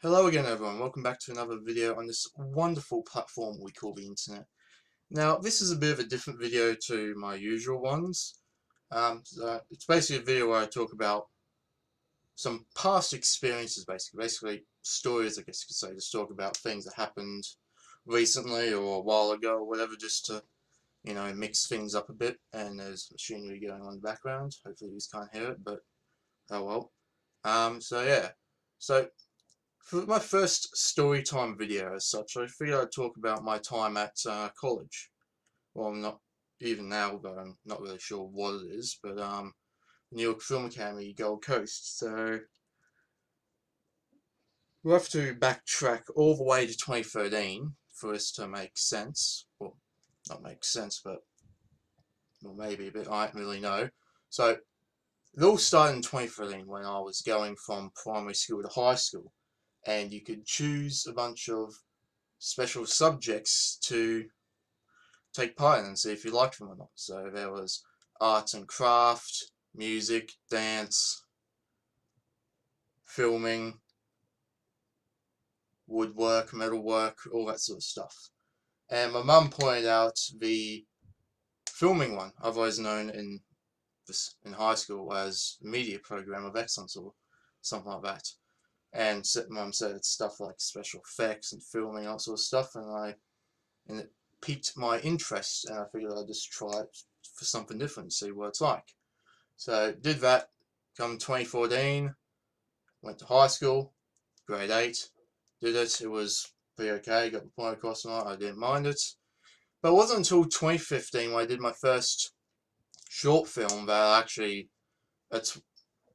Hello again everyone, welcome back to another video on this wonderful platform we call the internet. Now this is a bit of a different video to my usual ones. It's basically a video where I talk about some past experiences, basically stories I guess you could say, just talk about things that happened recently or a while ago or whatever, just to, mix things up a bit. And there's machinery going on in the background, hopefully you can't hear it, but oh well. So yeah, so for my first storytime video as such, I figured I'd talk about my time at college. Well, not even now, but I'm not really sure what it is, but New York Film Academy, Gold Coast. So we'll have to backtrack all the way to 2013 for this to make sense. Well, not make sense, but well, maybe a bit, I don't really know. So it all started in 2013 when I was going from primary school to high school, and you could choose a bunch of special subjects to take part in and see if you liked them or not. So there was art and craft, music, dance, filming, woodwork, metalwork, all that sort of stuff. And my mum pointed out the filming one, otherwise known in high school as Media Program of Excellence or something like that. And mum said it's stuff like special effects and filming and that sort of stuff, and it piqued my interest, and I figured I'd just try it for something different, see what it's like. So did that. Come 2014, went to high school, grade 8, did it. It was pretty okay, got the point across and all, I didn't mind it. But it wasn't until 2015 when I did my first short film that's,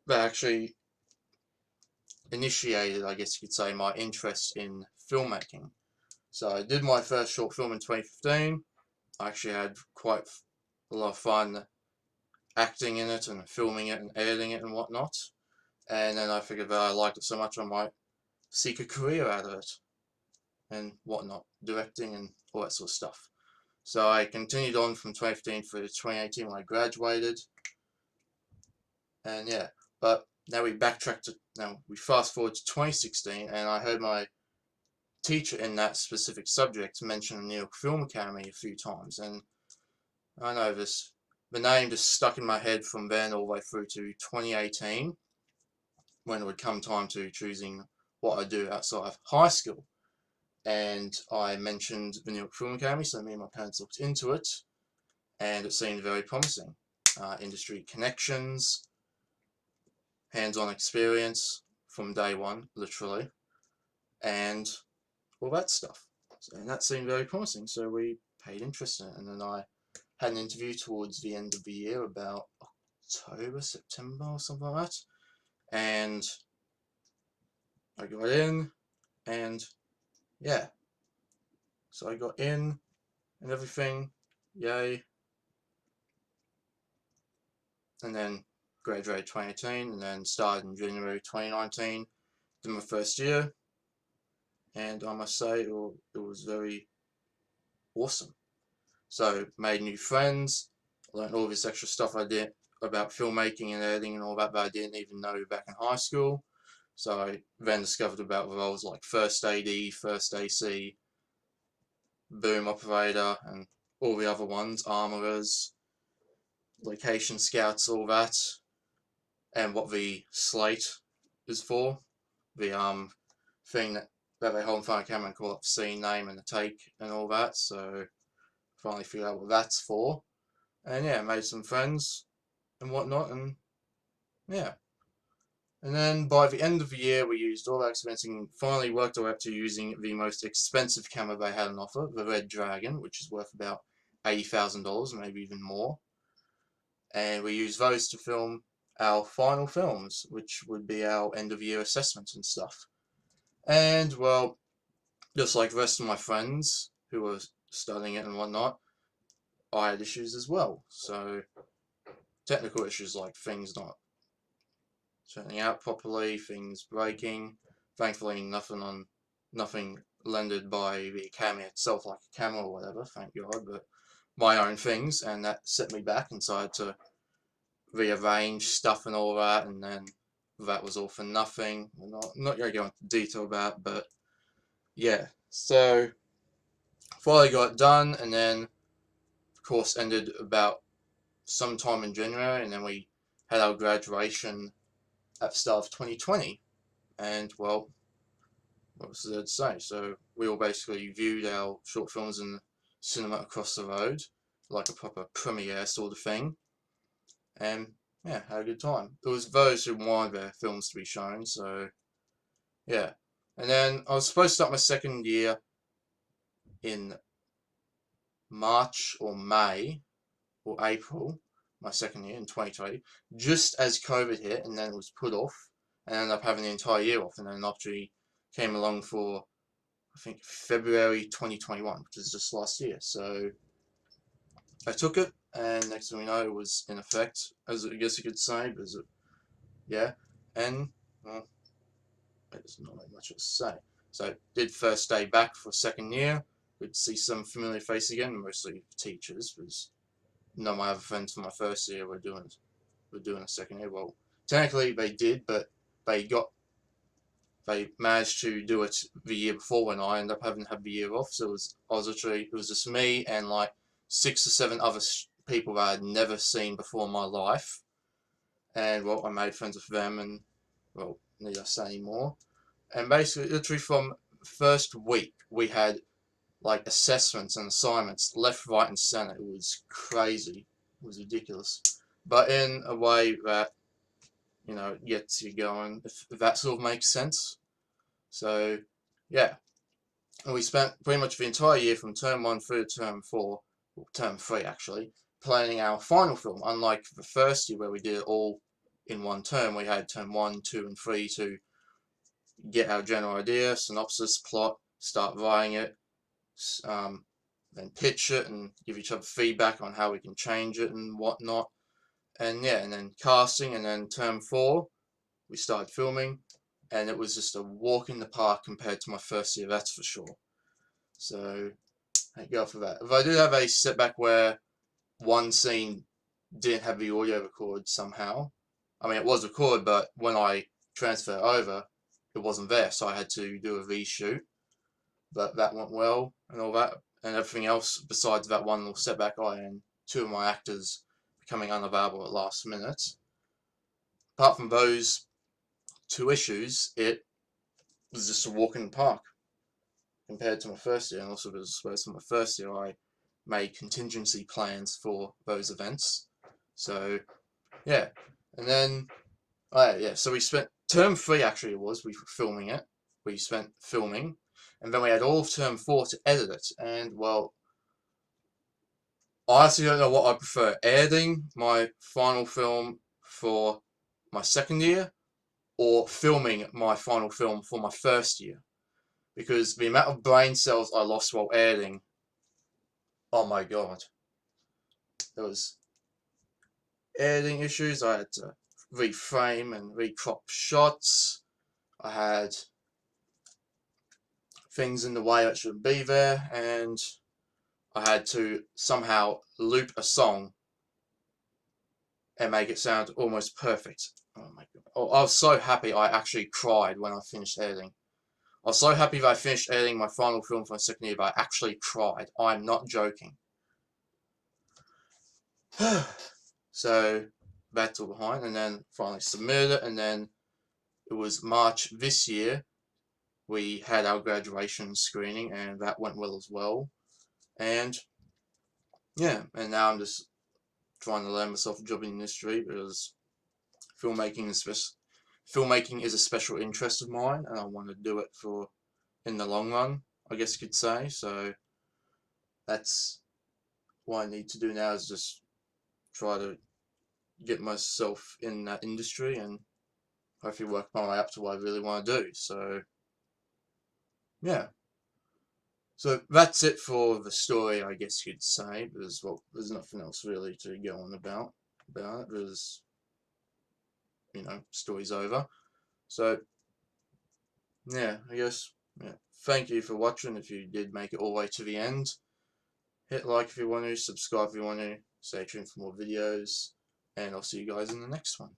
that actually initiated, I guess you could say, my interest in filmmaking. So I did my first short film in 2015. I actually had quite a lot of fun acting in it and filming it and editing it and whatnot. And then I figured that I liked it so much I might seek a career out of it and whatnot, directing and all that sort of stuff. So I continued on from 2015 through to 2018 when I graduated. And yeah, but now we fast forward to 2016, and I heard my teacher in that specific subject mention the New York Film Academy a few times, and I know the name just stuck in my head from then all the way through to 2018 when it would come time to choosing what I do outside of high school. And I mentioned the New York Film Academy, so me and my parents looked into it, and it seemed very promising. Industry connections, hands-on experience from day one, literally, and all that stuff. And that seemed very promising, so we paid interest in it. And then I had an interview towards the end of the year, about October, September, or something like that. And I got in, and yeah. So I got in and everything, yay. And then graduated 2018, and then started in January 2019, did my first year, and I must say it was very awesome. So made new friends, learned all this extra stuff I did about filmmaking and editing and all that I didn't even know back in high school. So I then discovered about roles like first AD, first AC, boom operator, and all the other ones, armorers, location scouts, all that, and what the slate is for. The thing that they hold in front of the camera and call up the scene name and the take and all that. So finally figured out what that's for. And yeah, made some friends and whatnot, and yeah. And then by the end of the year, we used all that expensing and finally worked our way up to using the most expensive camera they had on offer, the Red Dragon, which is worth about $80,000, maybe even more. And we used those to film our final films, which would be our end of year assessments and stuff. And well, just like the rest of my friends who were studying it and whatnot, I had issues as well. So technical issues like things not turning out properly, things breaking. Thankfully, nothing rendered by the Academy itself, like a camera or whatever. Thank God, but my own things, and that set me back. And so I had to rearrange stuff and all that, and then that was all for nothing. I'm not going to go into detail about it, but yeah. So finally got it done, and then of course ended about sometime in January, and then we had our graduation at the start of 2020. And well, what was there to say? So we all basically viewed our short films in the cinema across the road, like a proper premiere sort of thing, and yeah, had a good time. It was those who wanted their films to be shown, so yeah. And then I was supposed to start my second year in March or May or April, my second year in 2020, just as COVID hit, and then it was put off, and I ended up having the entire year off, and then an opportunity came along for, I think, February 2021, which is just last year. So I took it, and next thing we know, it was in effect, as I guess you could say, because yeah, and well, there's not really much else to say. So did first day back for second year. Good to see some familiar faces again, mostly teachers, because none of my other friends from my first year were doing a second year. Well, technically they did, but they managed to do it the year before when I ended up having to have the year off. So it was just me and like 6 or 7 other people that I had never seen before in my life. And well, I made friends with them, and well, need I say any more? And basically, literally from first week, we had like assessments and assignments left, right, and center. It was crazy. It was ridiculous, but in a way that, you know, gets you going, if that sort of makes sense. So yeah, and we spent pretty much the entire year from term 1 through to term 4, or term 3 actually, planning our final film. Unlike the first year where we did it all in one term, we had term 1, 2, and 3 to get our general idea, synopsis, plot, start writing it, then pitch it and give each other feedback on how we can change it and whatnot. And yeah, and then casting, and then term 4, we started filming, and it was just a walk in the park compared to my first year, that's for sure. So, thank God for that. If I did have a setback where one scene didn't have the audio record somehow, I mean, it was recorded, but when I transfer over, it wasn't there, so I had to do a reshoot. But that went well, and all that, and everything else besides that one little setback, and 2 of my actors becoming unavailable at last minute. Apart from those 2 issues, it was just a walk in the park compared to my first year, and also because I suppose from my first year I made contingency plans for those events. So yeah, and then yeah, so we spent term 3 actually we were filming it. We spent filming, and then we had all of term 4 to edit it. And well, I honestly don't know what I prefer: editing my final film for my second year, or filming my final film for my first year. Because the amount of brain cells I lost while editing, oh my god. There was editing issues, I had to reframe and recrop shots, I had things in the way that shouldn't be there, and I had to somehow loop a song and make it sound almost perfect. Oh my god. Oh, I was so happy I actually cried when I finished editing. I was so happy that I finished editing my final film for my second year, but I actually cried. I'm not joking. So that's all behind, and then finally submitted it, and then it was March this year we had our graduation screening, and that went well as well. And yeah, and now I'm just trying to land myself a job in the industry, because filmmaking is a special interest of mine, and I want to do it for in the long run, I guess you could say. So that's what I need to do now, is just try to get myself in that industry and hopefully work my way up to what I really want to do. So yeah. So that's it for the story, I guess you'd say, because well, there's nothing else really to go on about it, because, you know, story's over. So yeah, I guess, yeah. Thank you for watching. If you did make it all the way to the end, hit like if you want to, subscribe if you want to, stay tuned for more videos, and I'll see you guys in the next one.